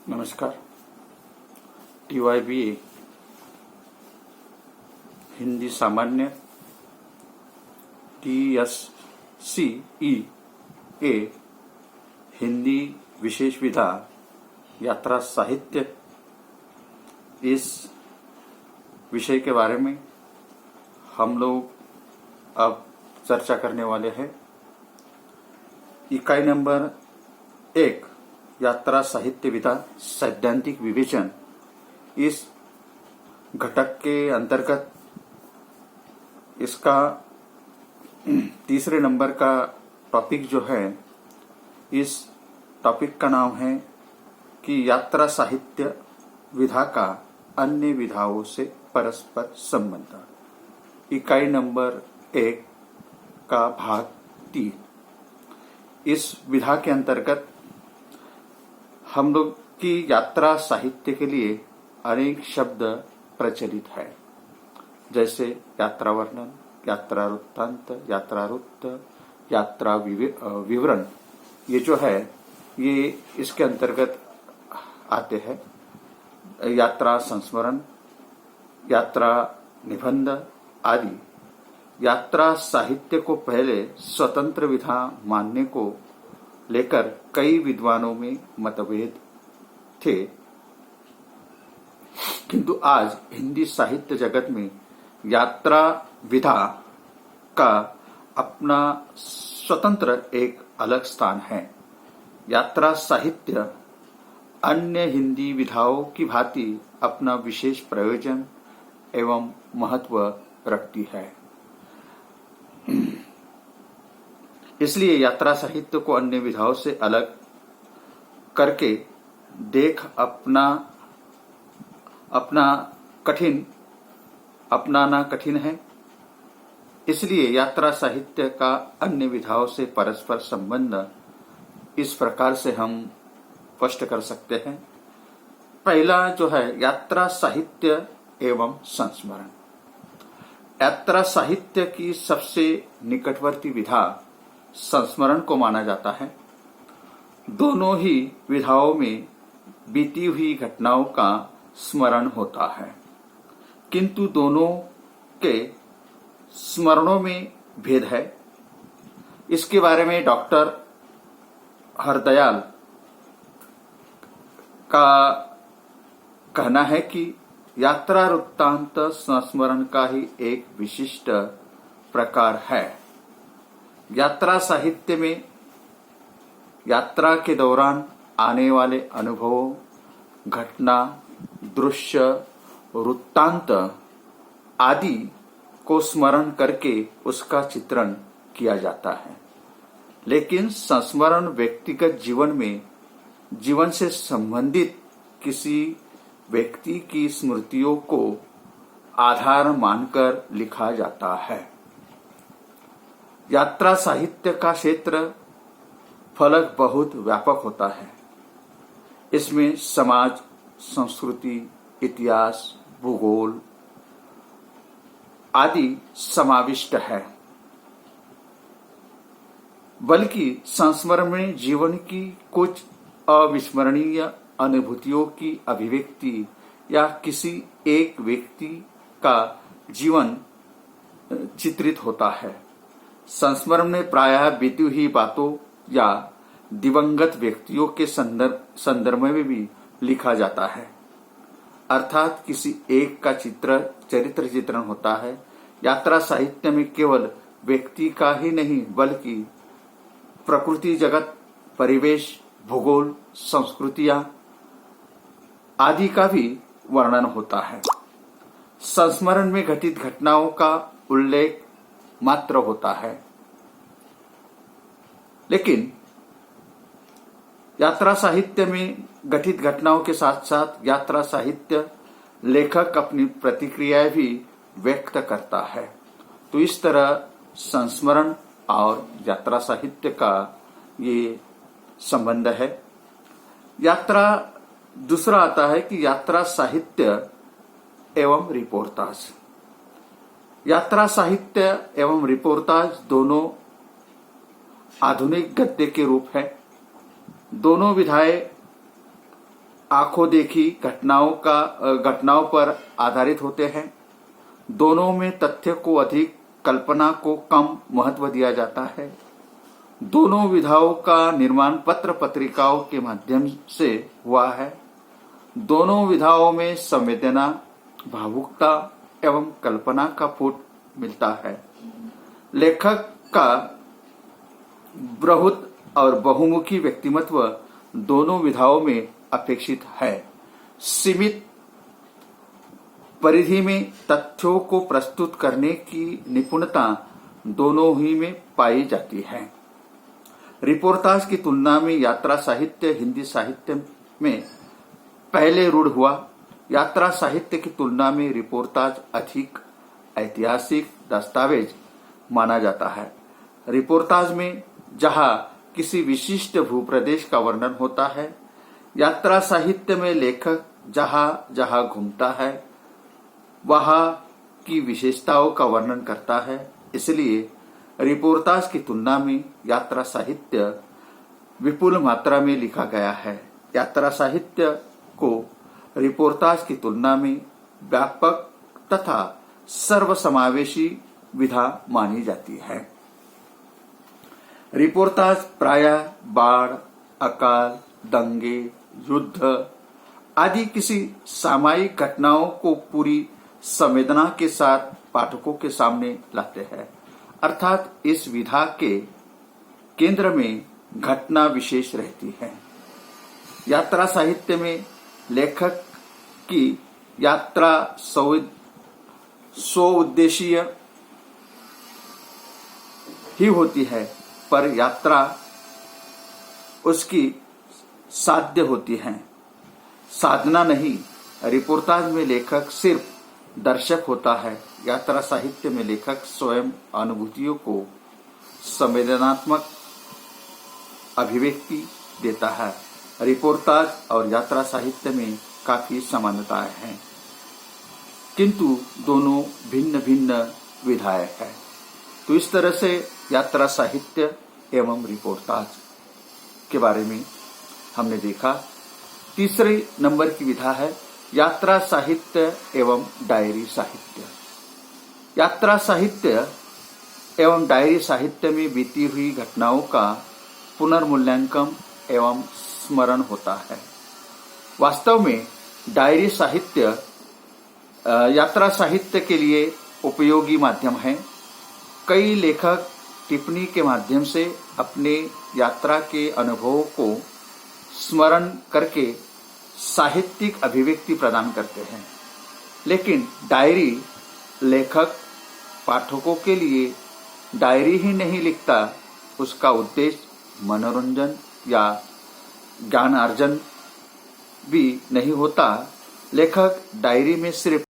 नमस्कार। TYBA हिंदी सामान्य, TSCE Hindi विशेष विधा यात्रा साहित्य, इस विषय के बारे में हम लोग अब चर्चा करने वाले हैं। इकाई नंबर 1 यात्रा साहित्य विधा सैद्धांतिक विवेचन, इस घटक के अंतर्गत इसका तीसरे नंबर का टॉपिक जो है, इस टॉपिक का नाम है कि यात्रा साहित्य विधा का अन्य विधाओं से परस्पर संबंध। इकाई नंबर 1 का भाग 3। इस विधा के अंतर्गत हम लोग की यात्रा साहित्य के लिए अनेक शब्द प्रचलित है, जैसे यात्रा वर्णन, यात्रा वृत्तांत, यात्रा वृत्त, यात्रा विवरण। ये जो है ये इसके अंतर्गत आते हैं। यात्रा संस्मरण, यात्रा निबंध आदि। यात्रा साहित्य को पहले स्वतंत्र विधा मानने को लेकर कई विद्वानों में मतभेद थे, किंतु आज हिंदी साहित्य जगत में यात्रा विधा का अपना स्वतंत्र एक अलग स्थान है। यात्रा साहित्य अन्य हिंदी विधाओं की भांति अपना विशेष प्रयोजन एवं महत्व रखती है। इसलिए यात्रा साहित्य को अन्य विधाओं से अलग करके देख अपनाना कठिन है। इसलिए यात्रा साहित्य का अन्य विधाओं से परस्पर संबंध इस प्रकार से हम स्पष्ट कर सकते हैं। पहला जो है यात्रा साहित्य एवं संस्मरण। यात्रा साहित्य की सबसे निकटवर्ती विधा संस्मरण को माना जाता है। दोनों ही विधाओं में बीती हुई घटनाओं का स्मरण होता है, किंतु दोनों के स्मरणों में भेद है। इसके बारे में डॉक्टर हरदयाल का कहना है कि यात्रा वृत्तांत संस्मरण का ही एक विशिष्ट प्रकार है। यात्रा साहित्य में यात्रा के दौरान आने वाले अनुभवों, घटना, दृश्य, वृत्तांत आदि को स्मरण करके उसका चित्रण किया जाता है। लेकिन संस्मरण व्यक्तिगत जीवन से संबंधित किसी व्यक्ति की स्मृतियों को आधार मानकर लिखा जाता है। यात्रा साहित्य का क्षेत्र फलक बहुत व्यापक होता है। इसमें समाज, संस्कृति, इतिहास, भूगोल आदि समाविष्ट है। बल्कि संस्मरण में जीवन की कुछ अविस्मरणीय अनुभूतियों की अभिव्यक्ति या किसी एक व्यक्ति का जीवन चित्रित होता है। संस्मरण में प्रायः बीती हुई बातों या दिवंगत व्यक्तियों के संदर्भ में भी लिखा जाता है, अर्थात किसी एक का चरित्र चित्रण होता है। यात्रा साहित्य में केवल व्यक्ति का ही नहीं बल्कि प्रकृति जगत, परिवेश, भूगोल, संस्कृतियां आदि का भी वर्णन होता है। संस्मरण में घटित घटनाओं का उल्लेख मात्र होता है। लेकिन यात्रा साहित्य में घटित घटनाओं के साथ साथ यात्रा साहित्य लेखक अपनी प्रतिक्रियाएं भी व्यक्त करता है। तो इस तरह संस्मरण और यात्रा साहित्य का ये संबंध है। दूसरा आता है कि यात्रा साहित्य एवं रिपोर्टाज। यात्रा साहित्य एवं रिपोर्टाज दोनों आधुनिक गद्य के रूप है। दोनों विधाएं आंखों देखी घटनाओं पर आधारित होते हैं। दोनों में तथ्य को अधिक, कल्पना को कम महत्व दिया जाता है। दोनों विधाओं का निर्माण पत्र पत्रिकाओं के माध्यम से हुआ है। दोनों विधाओं में संवेदना, भावुकता एवं कल्पना का फूट मिलता है। लेखक का बहुत और बहुमुखी व्यक्तिमत्व दोनों विधाओं में अपेक्षित है। सीमित परिधि में तथ्यों को प्रस्तुत करने की निपुणता दोनों ही में पाई जाती है। रिपोर्टाज की तुलना में यात्रा साहित्य हिंदी साहित्य में पहले रूढ़ हुआ। यात्रा साहित्य की तुलना में रिपोर्टाज अधिक ऐतिहासिक दस्तावेज माना जाता है। रिपोर्टाज में जहां किसी विशिष्ट भूप्रदेश का वर्णन होता है, यात्रा साहित्य में लेखक जहां जहां घूमता है वहां की विशेषताओं का वर्णन करता है। इसलिए रिपोर्टाज की तुलना में यात्रा साहित्य विपुल मात्रा में लिखा गया है। यात्रा साहित्य को रिपोर्टाज की तुलना में व्यापक तथा सर्वसमावेशी विधा मानी जाती है। रिपोर्टाज प्रायः बाढ़, अकाल, दंगे, युद्ध आदि किसी सामयिक घटनाओं को पूरी संवेदना के साथ पाठकों के सामने लाते हैं। अर्थात इस विधा के केंद्र में घटना विशेष रहती है। यात्रा साहित्य में लेखक की यात्रा स्वउद्देशीय ही होती है, पर यात्रा उसकी साध्य होती है, साधना नहीं। रिपोर्टाज में लेखक सिर्फ दर्शक होता है। यात्रा साहित्य में लेखक स्वयं अनुभूतियों को संवेदनात्मक अभिव्यक्ति देता है। रिपोर्टाज और यात्रा साहित्य में काफी समानताएं हैं, किंतु दोनों भिन्न भिन्न विधाएं हैं। तो इस तरह से यात्रा साहित्य एवं रिपोर्टाज के बारे में हमने देखा। तीसरे नंबर की विधा है यात्रा साहित्य एवं डायरी साहित्य। यात्रा साहित्य एवं डायरी साहित्य में बीती हुई घटनाओं का पुनर्मूल्यांकन एवं स्मरण होता है। वास्तव में डायरी साहित्य यात्रा साहित्य के लिए उपयोगी माध्यम है। कई लेखक टिप्पणी के माध्यम से अपने यात्रा के अनुभवों को स्मरण करके साहित्यिक अभिव्यक्ति प्रदान करते हैं, लेकिन डायरी लेखक पाठकों के लिए डायरी ही नहीं लिखता, उसका उद्देश्य मनोरंजन या ज्ञानार्जन भी नहीं होता। लेखक डायरी में सिर्फ